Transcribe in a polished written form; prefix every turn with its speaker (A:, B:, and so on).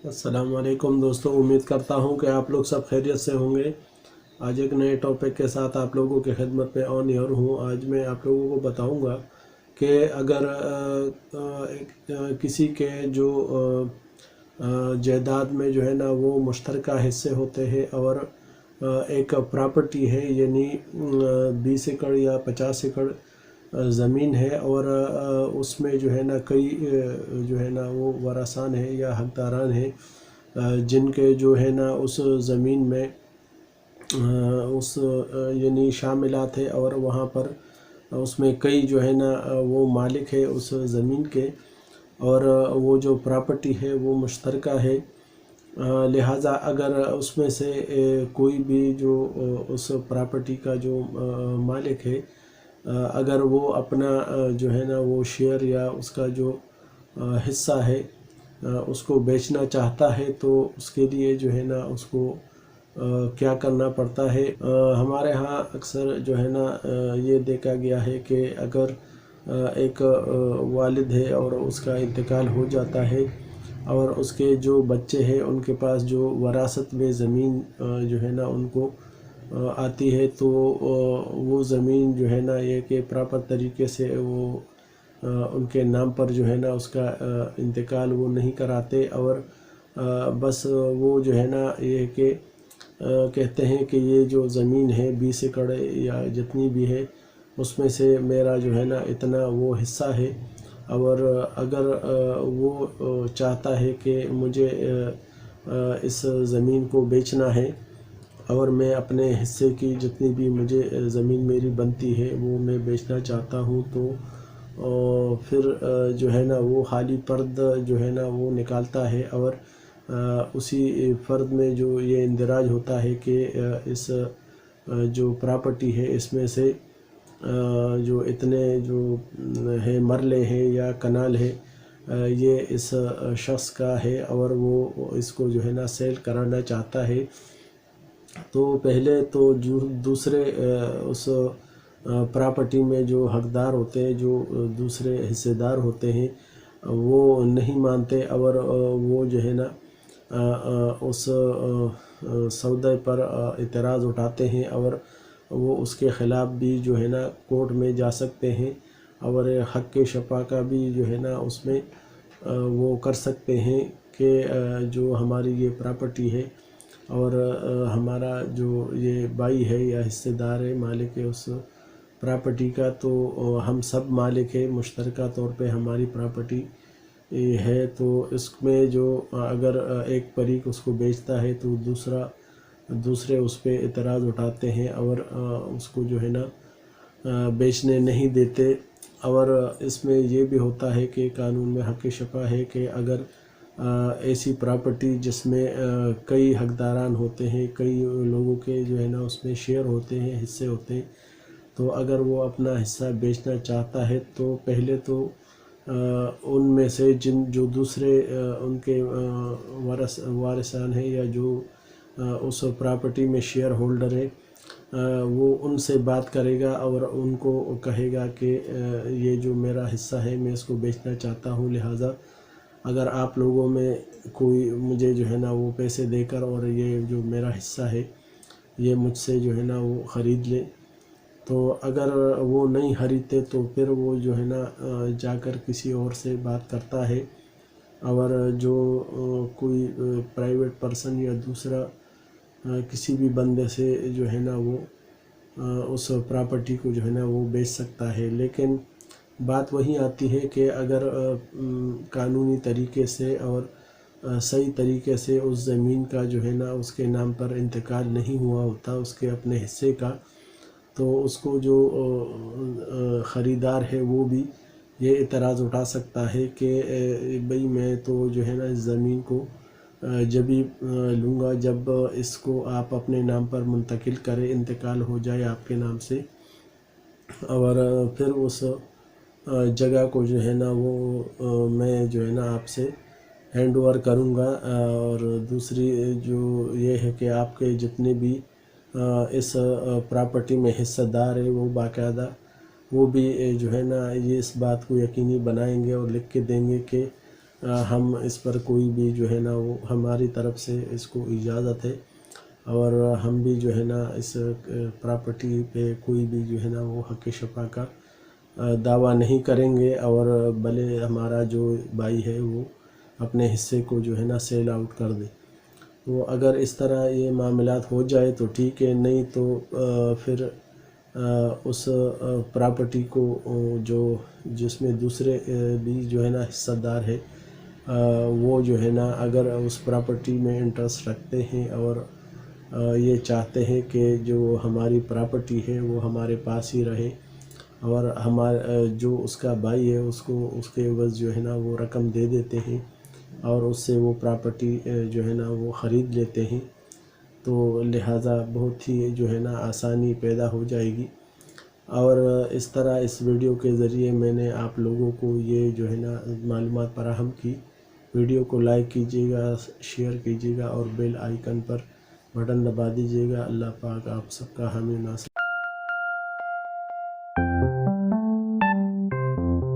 A: अस्सलाम वालेकुम दोस्तों, उम्मीद करता हूँ कि आप लोग सब खैरियत से होंगे। आज एक नए टॉपिक के साथ आप लोगों की खिदमत में ऑन एयर हूँ। आज मैं आप लोगों को बताऊँगा कि अगर किसी के जो जायदाद में जो है ना वो मुश्तरका हिस्से होते हैं और एक प्रॉपर्टी है, यानी 20 एकड़ या 50 एकड़ ज़मीन है और उसमें जो है ना कई जो है ना वो वारसान है या हकदारान हैं जिनके जो है ना उस ज़मीन में उस यानी शामिलात है और वहाँ पर उसमें कई जो है ना वो मालिक है उस ज़मीन के, और वो जो प्रॉपर्टी है वो मुश्तरका है। लिहाजा अगर उसमें से कोई भी जो उस प्रॉपर्टी का जो मालिक है, अगर वो अपना जो है ना वो शेयर या उसका जो हिस्सा है उसको बेचना चाहता है, तो उसके लिए जो है ना उसको क्या करना पड़ता है। हमारे यहाँ अक्सर जो है ना ये देखा गया है कि अगर एक वालिद है और उसका इंतकाल हो जाता है और उसके जो बच्चे हैं उनके पास जो वरासत में ज़मीन जो है ना उनको आती है, तो वो ज़मीन जो है ना ये कि प्रॉपर तरीके से वो उनके नाम पर जो है ना उसका इंतकाल वो नहीं कराते और बस वो जो है ना ये कि कहते हैं कि ये जो ज़मीन है 20 एकड़ या जितनी भी है उसमें से मेरा जो है ना इतना वो हिस्सा है, और अगर वो चाहता है कि मुझे इस ज़मीन को बेचना है और मैं अपने हिस्से की जितनी भी मुझे ज़मीन मेरी बनती है वो मैं बेचना चाहता हूँ, तो फिर जो है ना वो खाली फ़र्द जो है ना वो निकालता है और उसी फ़र्द में जो ये इंदराज होता है कि इस जो प्रॉपर्टी है इसमें से जो इतने जो है मरले हैं या कनाल है ये इस शख्स का है और वो इसको जो है ना सेल कराना चाहता है। तो पहले तो जो दूसरे उस प्रॉपर्टी में जो हकदार होते हैं, जो दूसरे हिस्सेदार होते हैं, वो नहीं मानते और वो जो है ना उस सौदे पर इतराज़ उठाते हैं और वो उसके ख़िलाफ़ भी जो है ना कोर्ट में जा सकते हैं और हक़ के शफ़ा का भी जो है ना उसमें वो कर सकते हैं कि जो हमारी ये प्रॉपर्टी है और हमारा जो ये भाई है या हिस्सेदार है, मालिक है उस प्रॉपर्टी का, तो हम सब मालिक है, मुश्तरका तौर पे हमारी प्रॉपर्टी है। तो इसमें जो अगर एक फरीक उसको बेचता है तो दूसरे उस पे इतराज़ उठाते हैं और उसको जो है ना बेचने नहीं देते। और इसमें ये भी होता है कि कानून में हक़ शफ़ा है कि अगर ऐसी प्रॉपर्टी जिसमें कई हकदारान होते हैं, कई लोगों के जो है ना उसमें शेयर होते हैं, हिस्से होते हैं, तो अगर वो अपना हिस्सा बेचना चाहता है तो पहले तो उनमें से जो दूसरे उनके वारिसान हैं या जो उस प्रॉपर्टी में शेयर होल्डर है, वो उनसे बात करेगा और उनको कहेगा कि ये जो मेरा हिस्सा है मैं इसको बेचना चाहता हूँ, लिहाजा अगर आप लोगों में कोई मुझे जो है ना वो पैसे देकर और ये जो मेरा हिस्सा है ये मुझसे जो है ना वो ख़रीद ले। तो अगर वो नहीं खरीदते तो फिर वो जो है ना जाकर किसी और से बात करता है और जो कोई प्राइवेट पर्सन या दूसरा किसी भी बंदे से जो है ना वो उस प्रॉपर्टी को जो है ना वो बेच सकता है। लेकिन बात वही आती है कि अगर कानूनी तरीके से और सही तरीके से उस ज़मीन का जो है ना उसके नाम पर इंतकाल नहीं हुआ होता उसके अपने हिस्से का, तो उसको जो ख़रीदार है वो भी ये इतराज़ उठा सकता है कि भाई मैं तो जो है ना इस ज़मीन को जब भी लूँगा जब इसको आप अपने नाम पर मुंतकिल करें, इंतकाल हो जाए आपके नाम से, और फिर उस जगह को जो है ना वो मैं जो है ना आपसे हैंड ओवर करूँगा। और दूसरी जो ये है कि आपके जितने भी इस प्रॉपर्टी में हिस्सेदार है वो बाकायदा वो भी जो है ना ये इस बात को यकीनी बनाएंगे और लिख के देंगे कि ہم اس پر کوئی بھی جو ہے نا وہ ہماری طرف سے اس کو اجازت ہے، اور ہم بھی جو ہے نا اس پراپرٹی پہ کوئی بھی جو ہے نا وہ حق شفا کا دعویٰ نہیں کریں گے، اور بھلے ہمارا جو بھائی ہے وہ اپنے حصے کو جو ہے نا سیل آؤٹ کر دے۔ تو اگر اس طرح یہ معاملات ہو جائے تو ٹھیک ہے، نہیں تو پھر اس پراپرٹی کو جس میں دوسرے بھی جو ہے نا حصہ دار ہے، وہ جو ہے نا اگر اس پراپرٹی میں انٹرسٹ رکھتے ہیں اور یہ چاہتے ہیں کہ جو ہماری پراپرٹی ہے وہ ہمارے پاس ہی رہے، اور جو اس کا بھائی ہے اس کو اس کے عوض جو ہے نا وہ رقم دے دیتے ہیں، اور اس سے وہ پراپرٹی جو ہے نا وہ خرید لیتے ہیں، تو لہٰذا بہت ہی جو ہے نا آسانی پیدا ہو جائے گی۔ اور اس طرح اس ویڈیو کے ذریعے میں نے آپ لوگوں کو یہ جو ہے نا معلومات فراہم کی۔ ویڈیو کو لائک کیجیے گا، شیئر کیجیے گا، اور بیل آئیکن پر بٹن دبا دیجیے گا۔ اللہ پاک آپ سب کا حامی و ناصر